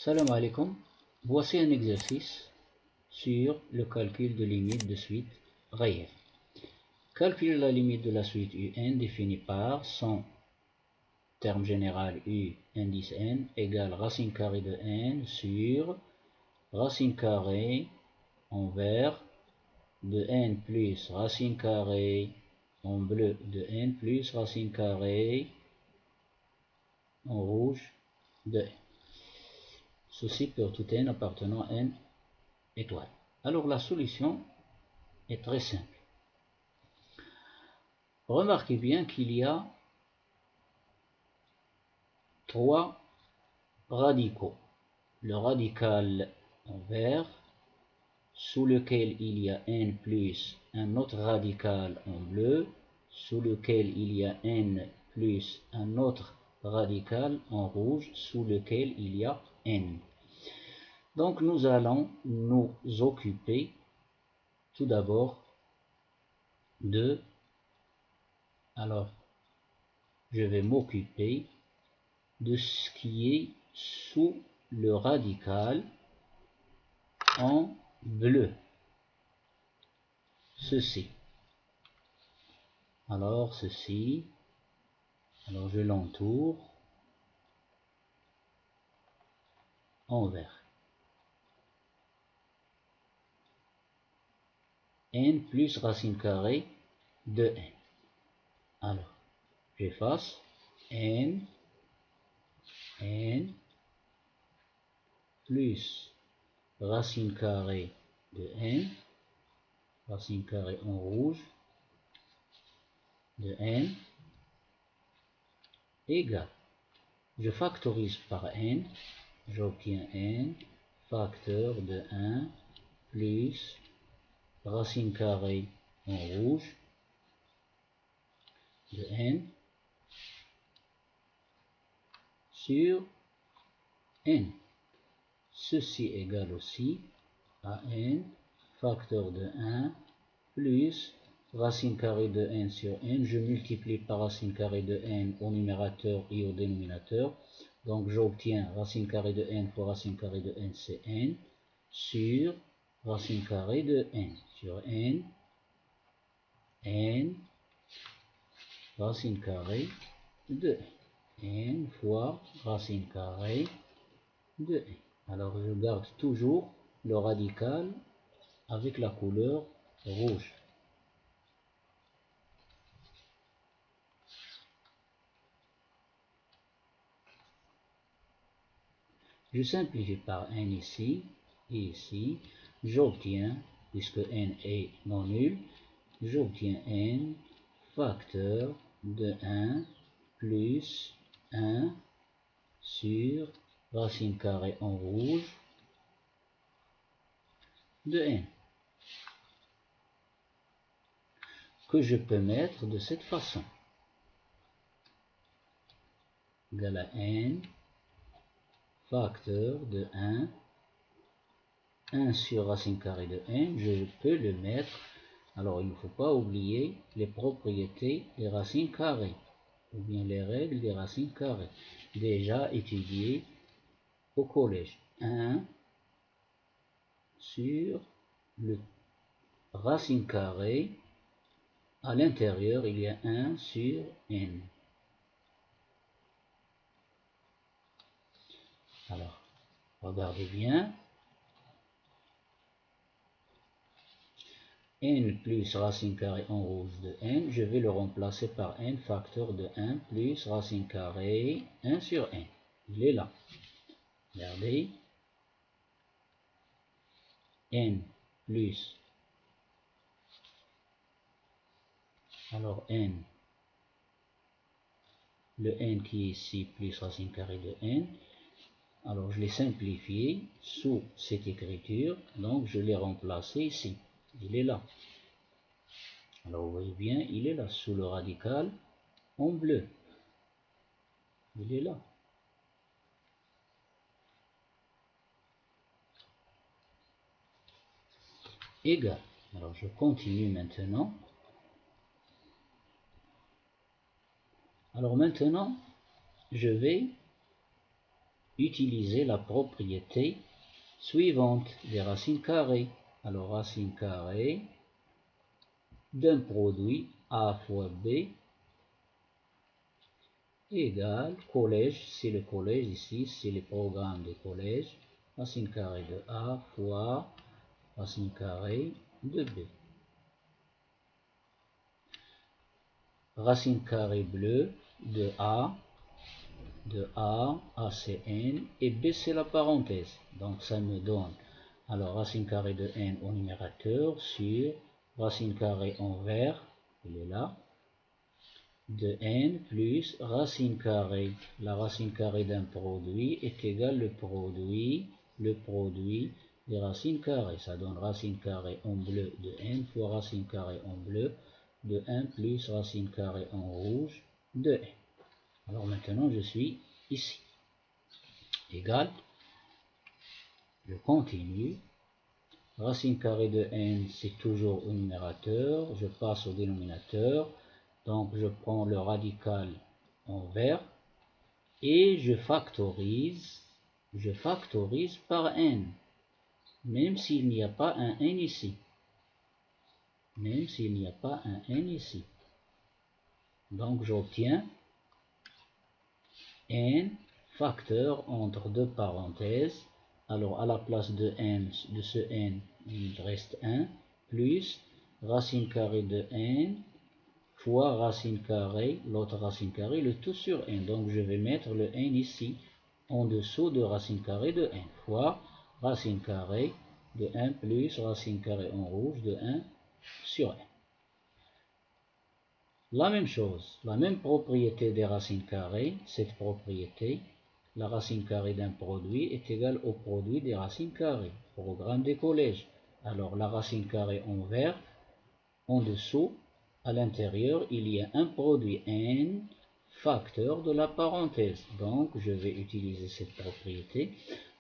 Salam alaikum. Voici un exercice sur le calcul de limite de suite réelle. Calculer la limite de la suite un définie par son terme général u indice n égale racine carrée de n sur racine carrée envers de n plus racine carrée en bleu de n plus racine carrée en rouge de n. Ceci pour tout n appartenant à n étoile. Alors la solution est très simple. Remarquez bien qu'il y a trois radicaux. Le radical en vert, sous lequel il y a n plus un autre radical en bleu, sous lequel il y a n plus un autre radical en rouge, sous lequel il y a n. Donc nous allons nous occuper tout d'abord de... Alors, je vais m'occuper de ce qui est sous le radical en bleu. Ceci. Alors ceci. Alors je l'entoure en vert. N plus racine carrée de n. Alors, j'efface n plus racine carrée de n, racine carrée en rouge de n, égale, je factorise par n, j'obtiens n facteur de 1 plus racine carrée en rouge de n sur n. Ceci égale aussi à n facteur de 1 plus racine carrée de n sur n. Je multiplie par racine carrée de n au numérateur et au dénominateur. Donc j'obtiens racine carrée de n fois racine carrée de n, c'est n, sur racine carrée de n, sur n racine carrée de n fois racine carrée de n. Alors je garde toujours le radical avec la couleur rouge. Je simplifie par n ici et ici. J'obtiens, puisque n est non nul, j'obtiens n facteur de 1 plus 1 sur racine carrée en rouge de n, que je peux mettre de cette façon, égale à n facteur de 1 sur racine carrée de n. Je peux le mettre, alors il ne faut pas oublier les propriétés des racines carrées, ou bien les règles des racines carrées, déjà étudiées au collège. 1 sur le racine carrée, à l'intérieur il y a 1 sur n. Alors, regardez bien. N plus racine carrée en rouge de n, je vais le remplacer par n facteur de 1 plus racine carrée 1 sur n. Il est là. Regardez. N plus. Alors n. Le n qui est ici plus racine carrée de n. Alors je l'ai simplifié sous cette écriture. Donc je l'ai remplacé ici. Il est là. Alors vous voyez bien, il est là sous le radical en bleu. Il est là. Égal. Alors je continue maintenant. Alors maintenant, je vais utiliser la propriété suivante des racines carrées. Alors racine carrée d'un produit A fois B égale collège, c'est le collège ici, c'est le programme des collèges, racine carrée de A fois racine carrée de B. Racine carrée bleue de A c'est n, et B c'est la parenthèse. Donc ça me donne, alors racine carrée de n au numérateur sur racine carrée en vert, il est là, de n plus racine carrée. La racine carrée d'un produit est égale le produit des racines carrées. Ça donne racine carrée en bleu de n fois racine carrée en bleu de 1 plus racine carrée en rouge de n. Alors maintenant je suis ici. Égal, je continue. Racine carrée de n, c'est toujours au numérateur. Je passe au dénominateur. Donc je prends le radical en vert et je factorise par n, même s'il n'y a pas un n ici. Même s'il n'y a pas un n ici. Donc j'obtiens n facteur entre deux parenthèses. Alors à la place de n, de ce n, il reste 1 plus racine carrée de n fois racine carrée, l'autre racine carrée, le tout sur n. Donc je vais mettre le n ici, en dessous de racine carrée de n, fois racine carrée de 1 plus racine carrée en rouge de 1 sur n. La même chose, la même propriété des racines carrées, cette propriété, la racine carrée d'un produit est égale au produit des racines carrées, programme des collèges. Alors la racine carrée en vert, en dessous, à l'intérieur, il y a un produit n facteur de la parenthèse. Donc je vais utiliser cette propriété.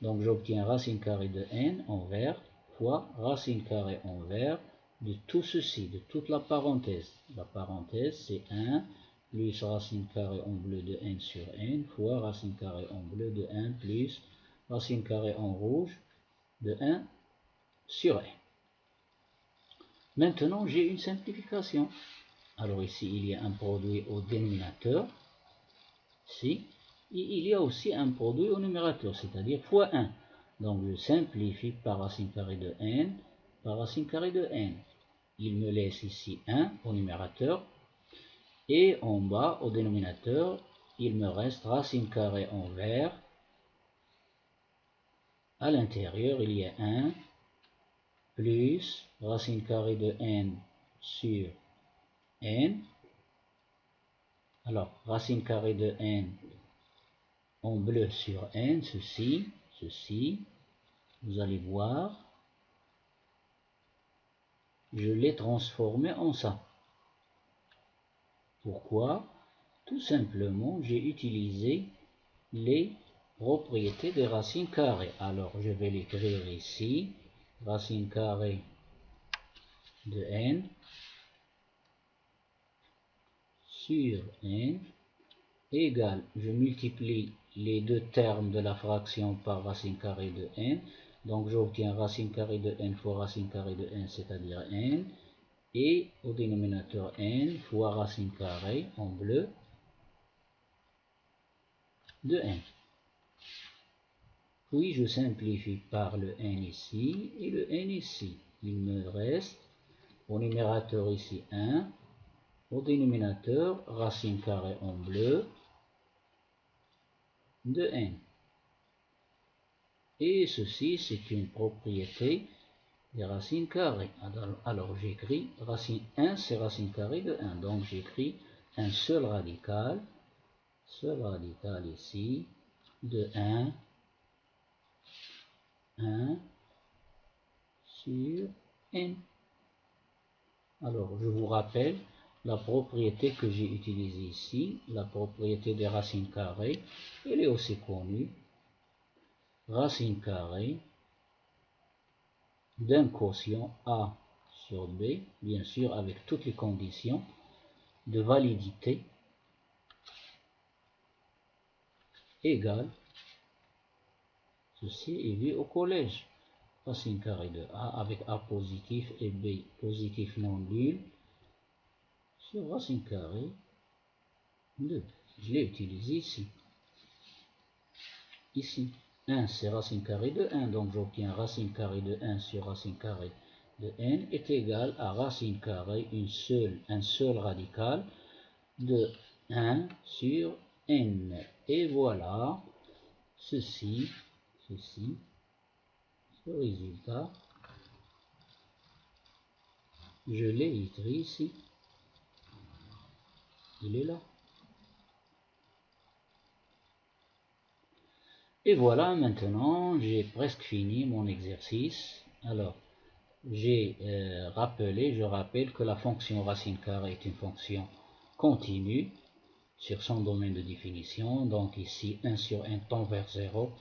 Donc j'obtiens racine carrée de n en vert fois racine carrée en vert de tout ceci, de toute la parenthèse. La parenthèse c'est 1 plus racine carrée en bleu de n sur n fois racine carrée en bleu de 1 plus racine carrée en rouge de 1 sur n. Maintenant j'ai une simplification. Alors ici il y a un produit au dénominateur, ici, et il y a aussi un produit au numérateur, c'est-à-dire fois 1. Donc je simplifie par racine carrée de n par racine carrée de n. Il me laisse ici 1 au numérateur, et en bas au dénominateur, il me reste racine carrée en vert. À l'intérieur, il y a 1 plus racine carrée de n sur n. Alors, racine carrée de n en bleu sur n, ceci, vous allez voir, je l'ai transformé en ça. Pourquoi? Tout simplement, j'ai utilisé les propriétés des racines carrées. Alors, je vais l'écrire ici, racine carrée de n sur n égale, je multiplie les deux termes de la fraction par racine carrée de n, donc j'obtiens racine carrée de n fois racine carrée de n, c'est-à-dire n, et au dénominateur n fois racine carrée en bleu de n. Puis je simplifie par le n ici et le n ici. Il me reste au numérateur ici 1, au dénominateur racine carrée en bleu de n. Et ceci, c'est une propriété des racines carrées. Alors j'écris racine 1, c'est racine carrée de 1. Donc j'écris un seul radical ici, de 1 sur n. Alors je vous rappelle la propriété que j'ai utilisée ici, la propriété des racines carrées, elle est aussi connue. Racine carrée d'un quotient A sur B, bien sûr avec toutes les conditions de validité, égale Ceci est vu au collège. Racine carrée de A avec A positif et B positif non nul sur racine carrée de B. Je l'ai utilisé ici. Ici, 1 c'est racine carrée de 1, donc j'obtiens racine carrée de 1 sur racine carrée de n est égal à racine carrée, un seul radical de 1 sur n. Et voilà, ce résultat, je l'ai écrit ici. Il est là. Et voilà, maintenant, j'ai presque fini mon exercice. Alors, je rappelle que la fonction racine carrée est une fonction continue sur son domaine de définition. Donc ici, 1 sur n tend vers 0.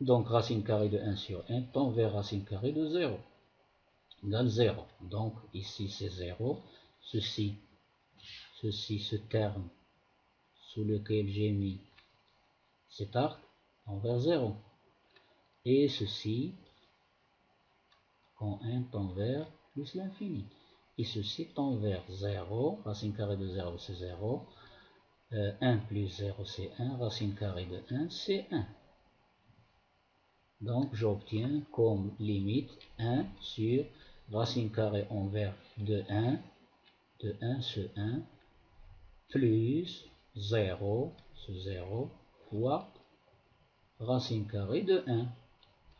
Donc racine carrée de 1 sur n tend vers racine carrée de 0. Égale 0. Donc ici, c'est 0. Ceci, ce terme sous lequel j'ai mis cet arc tend vers 0. Et ceci, quand n tend vers plus l'infini. Et ceci tend vers 0. Racine carrée de 0, c'est 0. 1 plus 0, c'est 1. Racine carrée de 1, c'est 1. Donc, j'obtiens comme limite 1 sur racine carrée envers de 1 ce 1, plus 0, ce 0, fois racine carrée de 1.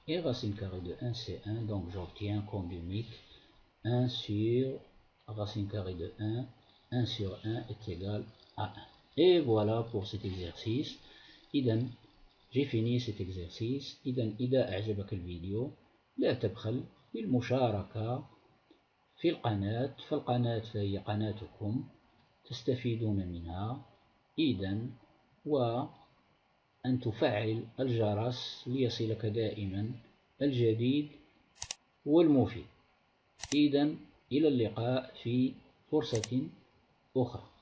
Et racine carrée de 1, c'est 1. Donc, j'obtiens comme limite 1 sur racine carrée de 1. 1 sur 1 est égal à 1. Et voilà pour cet exercice. إذن j'ai fini cet exercice. إذا أعجبك الفيديو لا تبخل بالمشاركة في القناة، فالقناة فهي قناتكم تستفيدون منها. إذن وأن تفعل الجرس ليصلك دائما الجديد والمفيد. إذن إلى اللقاء في فرصة أخرى.